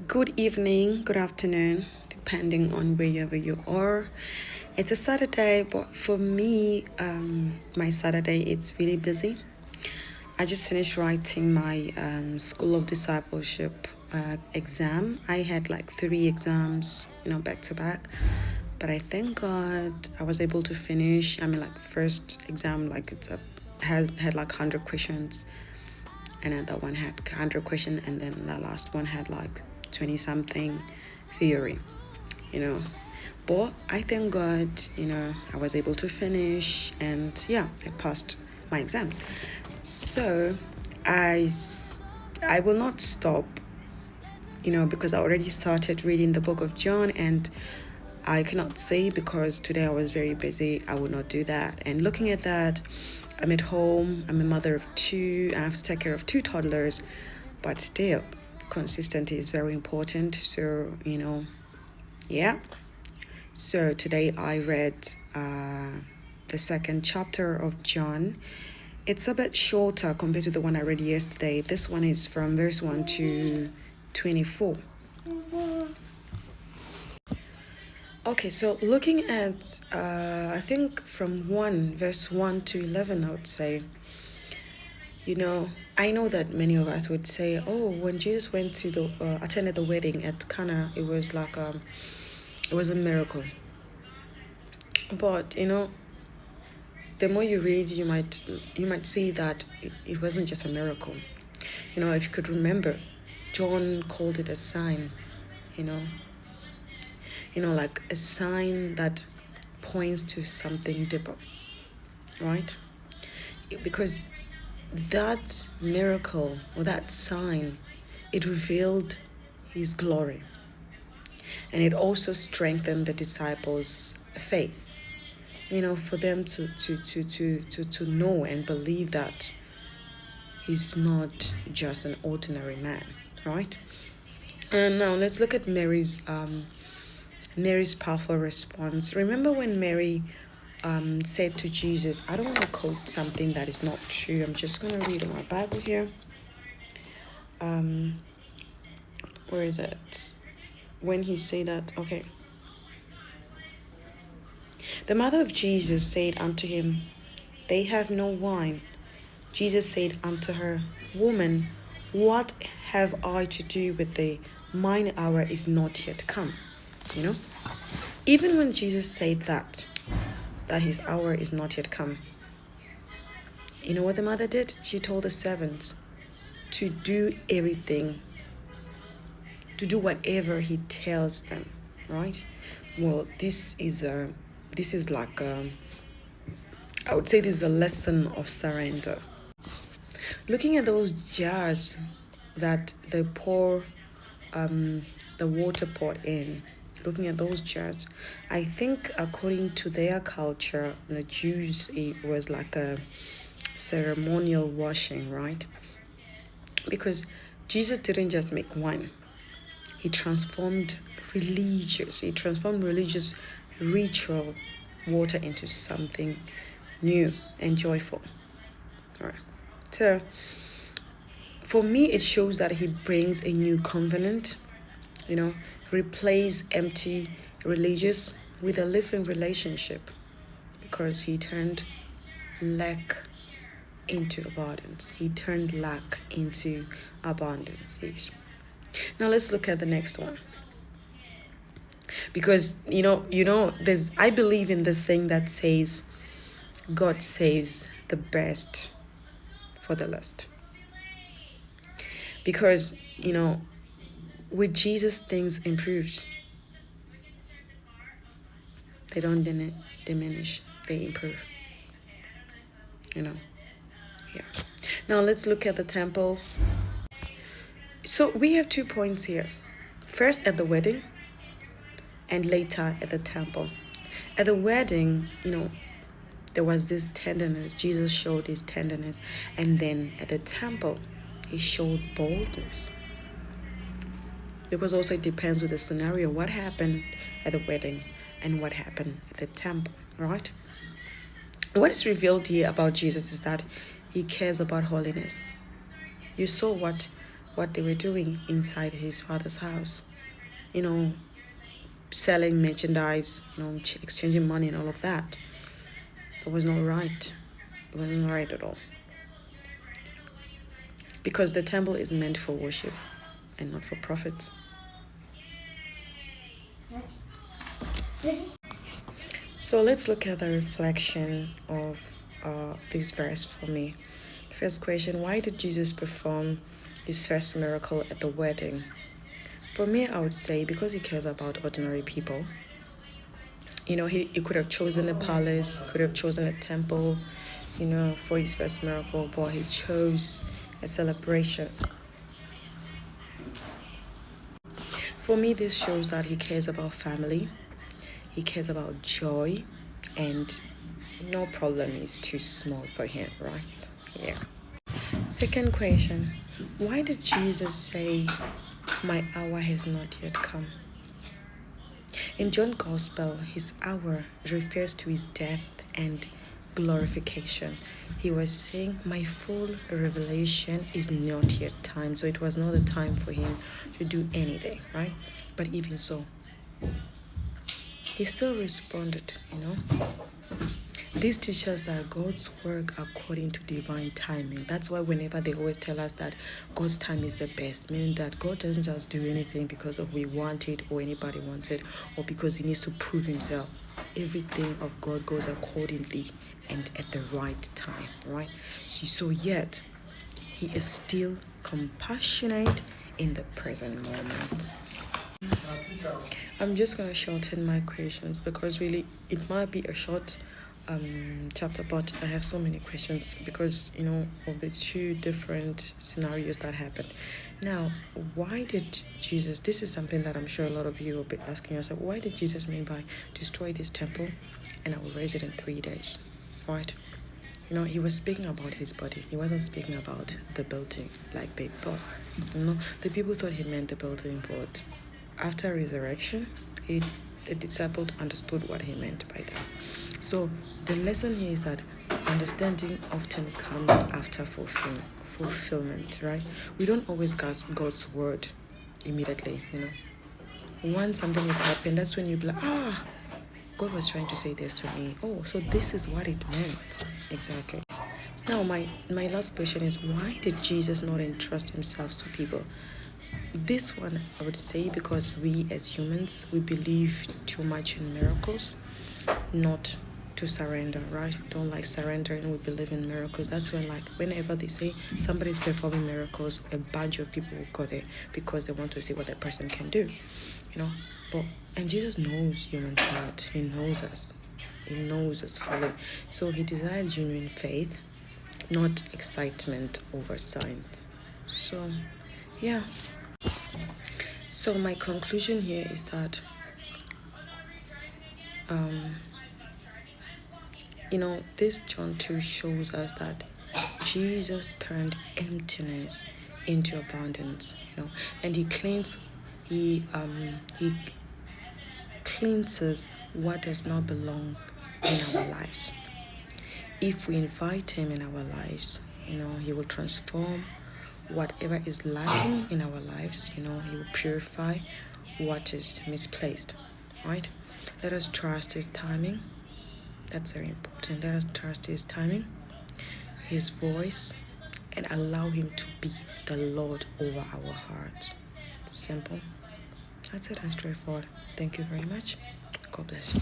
Good evening, good afternoon, depending on wherever you are. It's a Saturday, but for me, my Saturday it's really busy. I just finished writing my School of Discipleship exam. I had like 3 exams, back to back. But I thank God I was able to finish. Like first exam, like had like 100 questions, and then that one had 100 questions, and then the last one had like 20 something theory. But I thank God, I was able to finish, and yeah, I passed my exams. So I will not stop, because I already started reading the book of John, and I cannot say because today I was very busy, I will not do that. And looking at that, I'm at home, I'm a mother of 2, I have to take care of 2 toddlers, but still, consistency is very important. So, yeah. So today I read the second chapter of John. It's a bit shorter compared to the one I read yesterday. This one is from verse 1 to 24. Okay, so looking at, I think from verse 1 to 11, I would say, I know that many of us would say, oh, when Jesus went to attended the wedding at Cana, it was like, it was a miracle. But, the more you read, you might see that it wasn't just a miracle. If you could remember, John called it a sign, like a sign that points to something deeper, right? Because that miracle or that sign, it revealed his glory, and it also strengthened the disciples' faith, for them to know and believe that he's not just an ordinary man, right? And now let's look at Mary's powerful response. Remember when Mary said to Jesus, I don't want to quote something that is not true. I'm just going to read in my Bible here. Where is it? When he said that, okay. The mother of Jesus said unto him, they have no wine. Jesus said unto her, Woman, what have I to do with thee? Mine hour is not yet come. Even when Jesus said that his hour is not yet come, you know what the mother did? She told the servants to do everything, to do whatever he tells them, right? Well, this is like, I would say this is a lesson of surrender. Looking at those jars that they pour the water pot in, looking at those jars, I think according to their culture, the Jews, it was like a ceremonial washing, right? Because Jesus didn't just make wine. He transformed religious ritual water into something new and joyful. All right. So for me, it shows that he brings a new covenant, replace empty religious with a living relationship, because he turned lack into abundance. He turned lack into abundance. Yes. Now let's look at the next one. Because there's, I believe in this saying that says, God saves the best for the last. Because with Jesus, things improves. They don't diminish, they improve. Yeah. Now let's look at the temple. So we have 2 points here. First at the wedding, and later at the temple. At the wedding, there was this tenderness. Jesus showed his tenderness. And then at the temple, he showed boldness. Because also it depends with the scenario, what happened at the wedding and what happened at the temple, right? What is revealed here about Jesus is that he cares about holiness. You saw what what they were doing inside his father's house. You know, selling merchandise, exchanging money and all of that. That was not right. It wasn't right at all. Because the temple is meant for worship and not for profits. So let's look at the reflection of this verse for me. First question, why did Jesus perform his first miracle at the wedding? For me, I would say because he cares about ordinary people. He could have chosen a palace, could have chosen a temple, for his first miracle, but he chose a celebration. For me, this shows that he cares about family, he cares about joy, and no problem is too small for him, right? Yeah. Second question, why did Jesus say, "My hour has not yet come"? In John's Gospel, his hour refers to his death and glorification. He was saying, my full revelation is not yet time. So it was not the time for him to do anything, right? But even so, he still responded, This teaches that God's work according to divine timing. That's why whenever they always tell us that God's time is the best, meaning that God doesn't just do anything because of we want it or anybody wants it or because he needs to prove himself. Everything of God goes accordingly and at the right time, right? So yet, he is still compassionate in the present moment. I'm just going to shorten my questions because really it might be a short chapter, but I have so many questions because of the two different scenarios that happened. Now, why did Jesus, this is something that I'm sure a lot of you will be asking yourself, why did Jesus mean by destroy this temple and I will raise it in 3 days, right? He was speaking about his body. He wasn't speaking about the building like they thought. The people thought he meant the building, but after resurrection, the disciples understood what he meant by that. So the lesson here is that understanding often comes after fulfillment, right? We don't always grasp God's word immediately, Once something has happened, that's when you be like, God was trying to say this to me. Oh, so this is what it meant. Exactly. Now, my last question is, why did Jesus not entrust himself to people? This one, I would say, because we as humans, we believe too much in miracles, not to surrender, right? We don't like surrendering, we believe in miracles. That's when, whenever they say somebody's performing miracles, a bunch of people will go there because they want to see what that person can do, And Jesus knows human heart. He knows us. He knows us fully. So he desired genuine faith, not excitement over signs. So, yeah. So my conclusion here is that, this John 2 shows us that Jesus turned emptiness into abundance, and he cleanses what does not belong in our lives. If we invite him in our lives, he will transform whatever is lacking in our lives. He will purify what is misplaced, right? Let us trust his timing. That's very important. Let us trust his timing, his voice, and allow him to be the Lord over our hearts. Simple. That's it and straightforward. Thank you very much. God bless you.